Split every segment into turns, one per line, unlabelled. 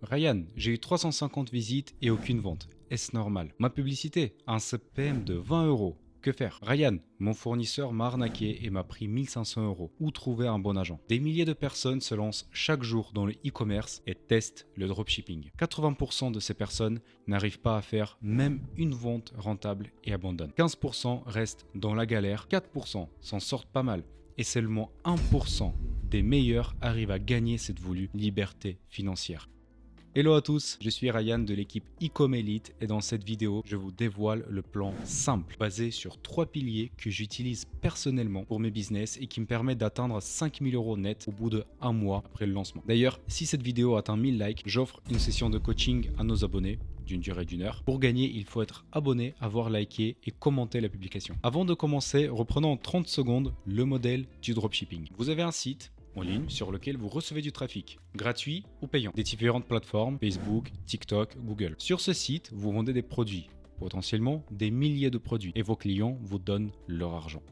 Ryan, j'ai eu 350 visites et aucune vente. Est-ce normal? Ma publicité a un CPM de 20 euros. Que faire? Ryan, mon fournisseur m'a arnaqué et m'a pris 1500 euros. Où trouver un bon agent? Des milliers de personnes se lancent chaque jour dans le e-commerce et testent le dropshipping. 80% de ces personnes n'arrivent pas à faire même une vente rentable et abandonnent. 15% restent dans la galère, 4% s'en sortent pas mal et seulement 1% des meilleurs arrivent à gagner cette voulue liberté financière. Hello à tous, je suis Ryan de l'équipe Ecom Elite et dans cette vidéo, je vous dévoile le plan simple basé sur 3 piliers que j'utilise personnellement pour mes business et qui me permettent d'atteindre 5000 euros net au bout de 1 mois après le lancement. D'ailleurs, si cette vidéo atteint 1000 likes, j'offre une session de coaching à nos abonnés d'une durée d'1 heure. Pour gagner, il faut être abonné, avoir liké et commenté la publication. Avant de commencer, reprenons en 30 secondes le modèle du dropshipping. Vous avez un site en ligne sur lequel vous recevez du trafic, gratuit ou payant, des différentes plateformes, Facebook, TikTok, Google. Sur ce site, vous vendez des produits, potentiellement des milliers de produits, et vos clients vous donnent leur argent.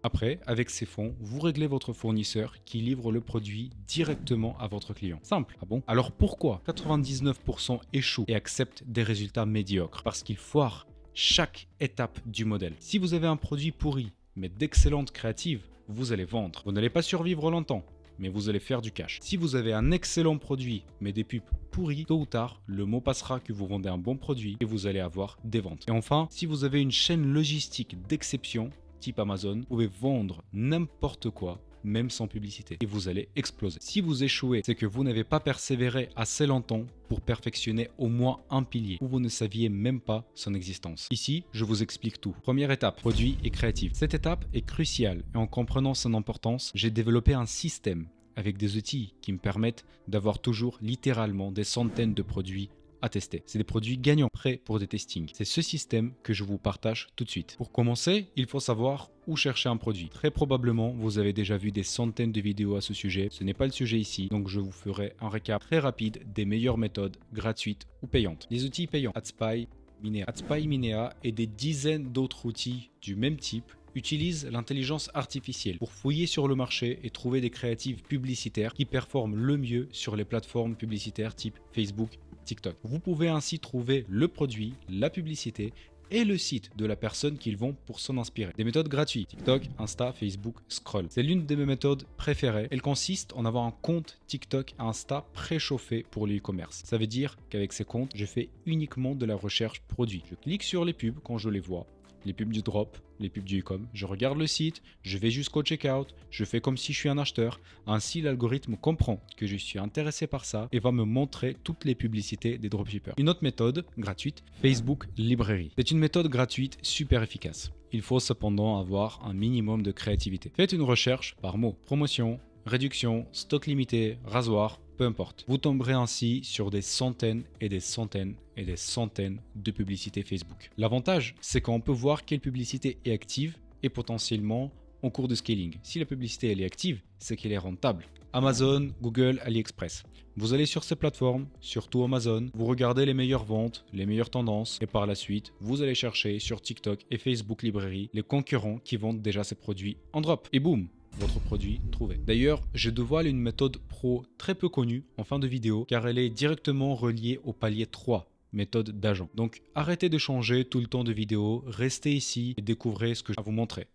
Après, avec ces fonds, vous réglez votre fournisseur qui livre le produit directement à votre client. Simple, ah bon? Alors pourquoi 99% échouent et acceptent des résultats médiocres? Parce qu'ils foirent chaque étape du modèle. Si vous avez un produit pourri, mais d'excellentes créatives, vous allez vendre. Vous n'allez pas survivre longtemps, mais vous allez faire du cash. Si vous avez un excellent produit, mais des pubs pourries, tôt ou tard, le mot passera que vous vendez un bon produit et vous allez avoir des ventes. Et enfin, si vous avez une chaîne logistique d'exception, type Amazon, vous pouvez vendre n'importe quoi, même sans publicité, et vous allez exploser. Si vous échouez, c'est que vous n'avez pas persévéré assez longtemps pour perfectionner au moins un pilier, ou vous ne saviez même pas son existence. Ici, je vous explique tout. Première étape, produit et créatif. Cette étape est cruciale, et en comprenant son importance, j'ai développé un système avec des outils qui me permettent d'avoir toujours littéralement des centaines de produits à tester. C'est des produits gagnants, prêts pour des testings. C'est ce système que je vous partage tout de suite. Pour commencer, il faut savoir où chercher un produit. Très probablement, vous avez déjà vu des centaines de vidéos à ce sujet. Ce n'est pas le sujet ici, donc je vous ferai un récap très rapide des meilleures méthodes gratuites ou payantes. Les outils payants, AdSpy, Minea. AdSpy, Minea et des dizaines d'autres outils du même type utilisent l'intelligence artificielle pour fouiller sur le marché et trouver des créatives publicitaires qui performent le mieux sur les plateformes publicitaires type Facebook, TikTok. Vous pouvez ainsi trouver le produit, la publicité et le site de la personne qu'ils vont pour s'en inspirer. Des méthodes gratuites, TikTok, Insta, Facebook, Scroll. C'est l'une de mes méthodes préférées. Elle consiste en avoir un compte TikTok et Insta préchauffé pour le e-commerce. Ça veut dire qu'avec ces comptes, je fais uniquement de la recherche produit. Je clique sur les pubs quand je les vois. Les pubs du drop, les pubs du e-com. Je regarde le site, je vais jusqu'au checkout, je fais comme si je suis un acheteur. Ainsi, l'algorithme comprend que je suis intéressé par ça et va me montrer toutes les publicités des dropshippers. Une autre méthode gratuite, Facebook Librairie. C'est une méthode gratuite super efficace. Il faut cependant avoir un minimum de créativité. Faites une recherche par mot, promotion, réduction, stock limité, rasoir, peu importe. Vous tomberez ainsi sur des centaines et des centaines et des centaines de publicités Facebook. L'avantage, c'est qu'on peut voir quelle publicité est active et potentiellement en cours de scaling. Si la publicité elle est active, c'est qu'elle est rentable. Amazon, Google, AliExpress. Vous allez sur ces plateformes, surtout Amazon, vous regardez les meilleures ventes, les meilleures tendances et par la suite, vous allez chercher sur TikTok et Facebook Librairie les concurrents qui vendent déjà ces produits en drop. Et boum, votre produit trouvé. D'ailleurs, je dévoile une méthode pro très peu connue en fin de vidéo car elle est directement reliée au palier 3, méthode d'agent. Donc arrêtez de changer tout le temps de vidéo, restez ici et découvrez ce que je vais vous montrer.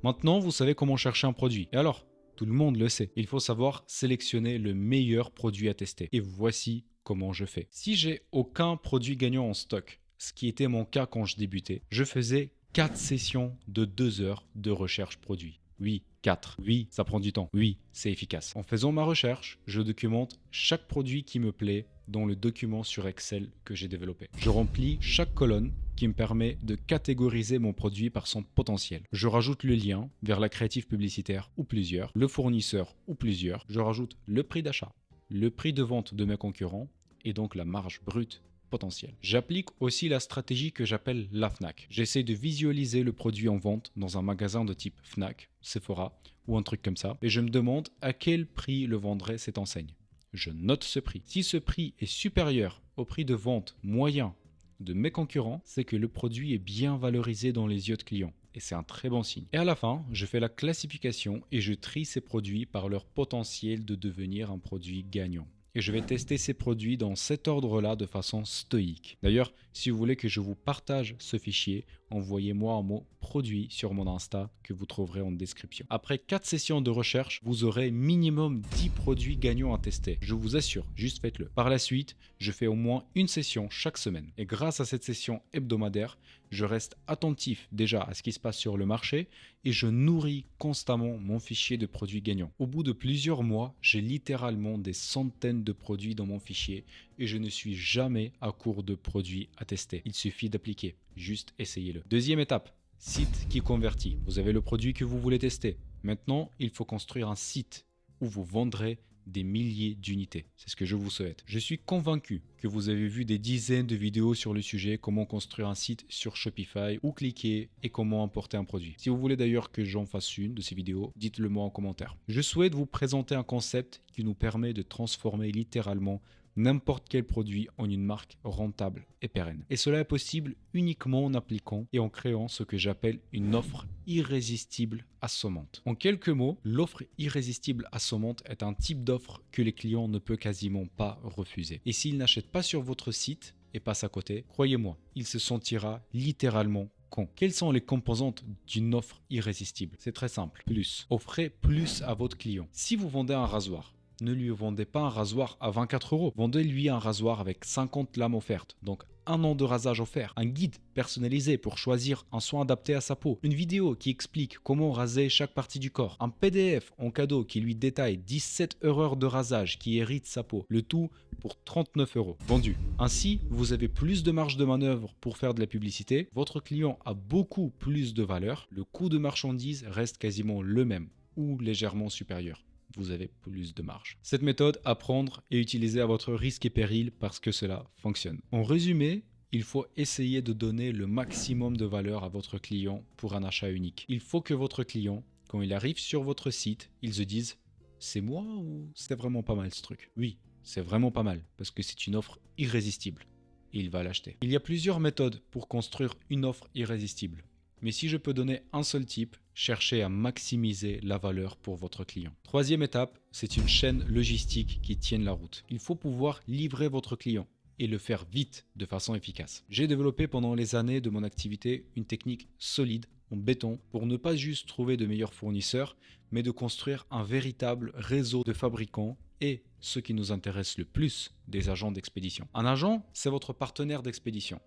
Maintenant, vous savez comment chercher un produit. Et alors, tout le monde le sait. Il faut savoir sélectionner le meilleur produit à tester. Et voici comment je fais. Si j'ai aucun produit gagnant en stock, ce qui était mon cas quand je débutais, je faisais 4 sessions de 2 heures de recherche produit. Oui, 4. Oui, ça prend du temps. Oui, c'est efficace. En faisant ma recherche, je documente chaque produit qui me plaît dans le document sur Excel que j'ai développé. Je remplis chaque colonne qui me permet de catégoriser mon produit par son potentiel. Je rajoute le lien vers la créative publicitaire ou plusieurs, le fournisseur ou plusieurs. Je rajoute le prix d'achat, le prix de vente de mes concurrents et donc la marge brute potentielle. J'applique aussi la stratégie que j'appelle la Fnac. J'essaie de visualiser le produit en vente dans un magasin de type Fnac, Sephora ou un truc comme ça et je me demande à quel prix le vendrait cette enseigne. Je note ce prix. Si ce prix est supérieur au prix de vente moyen de mes concurrents, c'est que le produit est bien valorisé dans les yeux de clients. Et c'est un très bon signe. Et à la fin, je fais la classification et je trie ces produits par leur potentiel de devenir un produit gagnant. et je vais tester ces produits dans cet ordre-là de façon stoïque. D'ailleurs, si vous voulez que je vous partage ce fichier, envoyez-moi un mot produit sur mon Insta que vous trouverez en description. Après 4 sessions de recherche, vous aurez minimum 10 produits gagnants à tester. Je vous assure, juste faites-le. Par la suite, je fais au moins une session chaque semaine. Et grâce à cette session hebdomadaire, je reste attentif déjà à ce qui se passe sur le marché et je nourris constamment mon fichier de produits gagnants. Au bout de plusieurs mois, j'ai littéralement des centaines de produits dans mon fichier et je ne suis jamais à court de produits à tester. Il suffit d'appliquer, juste essayez-le. Deuxième étape, site qui convertit. Vous avez le produit que vous voulez tester. Maintenant, il faut construire un site où vous vendrez des milliers d'unités. C'est ce que je vous souhaite. Je suis convaincu que vous avez vu des dizaines de vidéos sur le sujet, comment construire un site sur Shopify, où cliquer et comment importer un produit. Si vous voulez d'ailleurs que j'en fasse une de ces vidéos, dites-le moi en commentaire. Je souhaite vous présenter un concept qui nous permet de transformer littéralement n'importe quel produit en une marque rentable et pérenne. Et cela est possible uniquement en appliquant et en créant ce que j'appelle une offre irrésistible assommante. En quelques mots, l'offre irrésistible assommante est un type d'offre que les clients ne peuvent quasiment pas refuser. Et s'ils n'achètent pas sur votre site et passent à côté, croyez-moi, il se sentira littéralement con. Quelles sont les composantes d'une offre irrésistible? C'est très simple. Plus. Offrez plus à votre client. Si vous vendez un rasoir, ne lui vendez pas un rasoir à 24 €. Vendez-lui un rasoir avec 50 lames offertes. Donc 1 an de rasage offert. Un guide personnalisé pour choisir un soin adapté à sa peau. Une vidéo qui explique comment raser chaque partie du corps. Un PDF en cadeau qui lui détaille 17 erreurs de rasage qui irritent sa peau. Le tout pour 39 €. Vendu. Ainsi, vous avez plus de marge de manœuvre pour faire de la publicité. Votre client a beaucoup plus de valeur. Le coût de marchandise reste quasiment le même ou légèrement supérieur. Vous avez plus de marge. Cette méthode à prendre et utiliser à votre risque et péril parce que cela fonctionne. En résumé, il faut essayer de donner le maximum de valeur à votre client pour un achat unique. Il faut que votre client, quand il arrive sur votre site, il se dise « c'est moi ou c'est vraiment pas mal ce truc ?» Oui, c'est vraiment pas mal parce que c'est une offre irrésistible et il va l'acheter. Il y a plusieurs méthodes pour construire une offre irrésistible. Mais si je peux donner un seul type, cherchez à maximiser la valeur pour votre client. Troisième étape, c'est une chaîne logistique qui tienne la route. Il faut pouvoir livrer votre client et le faire vite de façon efficace. J'ai développé pendant les années de mon activité une technique solide en béton pour ne pas juste trouver de meilleurs fournisseurs, mais de construire un véritable réseau de fabricants et, ce qui nous intéresse le plus, des agents d'expédition. Un agent, c'est votre partenaire d'expédition.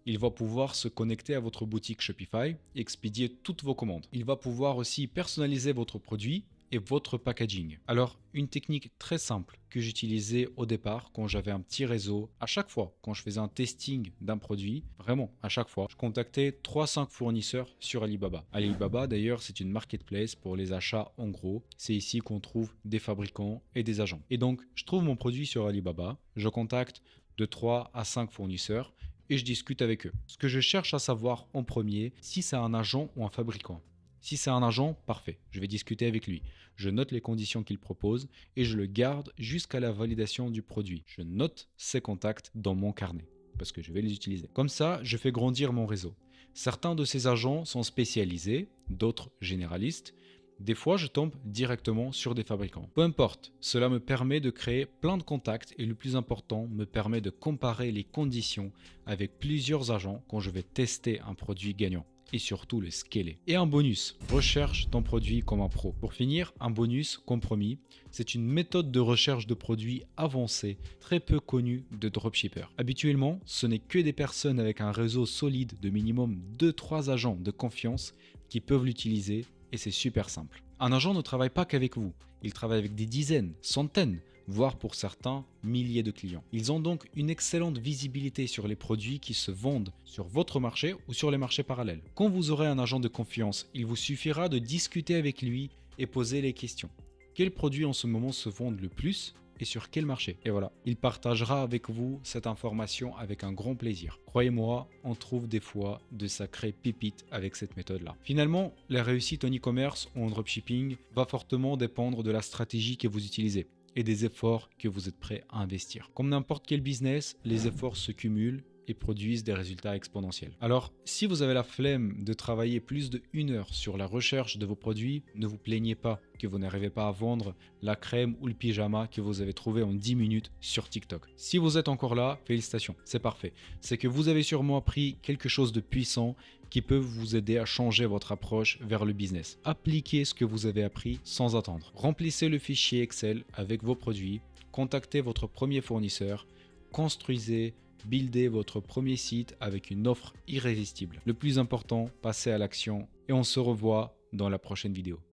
Il va pouvoir se connecter à votre boutique Shopify et expédier toutes vos commandes. Il va pouvoir aussi personnaliser votre produit et votre packaging. Alors, une technique très simple que j'utilisais au départ quand j'avais un petit réseau, à chaque fois quand je faisais un testing d'un produit, vraiment à chaque fois, je contactais 3-5 fournisseurs sur Alibaba. Alibaba d'ailleurs, c'est une marketplace pour les achats en gros. C'est ici qu'on trouve des fabricants et des agents. Et donc, je trouve mon produit sur Alibaba, je contacte de 3 à 5 fournisseurs et je discute avec eux. Ce que je cherche à savoir en premier, si c'est un agent ou un fabricant. Si c'est un agent, parfait, je vais discuter avec lui. Je note les conditions qu'il propose et je le garde jusqu'à la validation du produit. Je note ses contacts dans mon carnet parce que je vais les utiliser. Comme ça, je fais grandir mon réseau. Certains de ces agents sont spécialisés, d'autres généralistes. Des fois, je tombe directement sur des fabricants. Peu importe, cela me permet de créer plein de contacts et le plus important, me permet de comparer les conditions avec plusieurs agents quand je vais tester un produit gagnant et surtout le scaler. Et un bonus, recherche ton produit comme un pro. Pour finir, un bonus compromis, c'est une méthode de recherche de produits avancée, très peu connue de dropshippers. Habituellement, ce n'est que des personnes avec un réseau solide de minimum 2-3 agents de confiance qui peuvent l'utiliser. Et c'est super simple. Un agent ne travaille pas qu'avec vous. Il travaille avec des dizaines, centaines, voire pour certains, milliers de clients. Ils ont donc une excellente visibilité sur les produits qui se vendent sur votre marché ou sur les marchés parallèles. Quand vous aurez un agent de confiance, il vous suffira de discuter avec lui et poser les questions. Quels produits en ce moment se vendent le plus ? Et sur quel marché. Et voilà, il partagera avec vous cette information avec un grand plaisir. Croyez-moi, on trouve des fois de sacrées pépites avec cette méthode-là. Finalement, la réussite en e-commerce ou en dropshipping va fortement dépendre de la stratégie que vous utilisez et des efforts que vous êtes prêt à investir. Comme n'importe quel business, les efforts se cumulent et produisent des résultats exponentiels. Alors, si vous avez la flemme de travailler plus de 1 heure sur la recherche de vos produits, ne vous plaignez pas que vous n'arrivez pas à vendre la crème ou le pyjama que vous avez trouvé en 10 minutes sur TikTok. Si vous êtes encore là, félicitations, c'est parfait. C'est que vous avez sûrement appris quelque chose de puissant qui peut vous aider à changer votre approche vers le business. Appliquez ce que vous avez appris sans attendre. Remplissez le fichier Excel avec vos produits, contactez votre premier fournisseur, construisez, buildez votre premier site avec une offre irrésistible. Le plus important, passez à l'action et on se revoit dans la prochaine vidéo.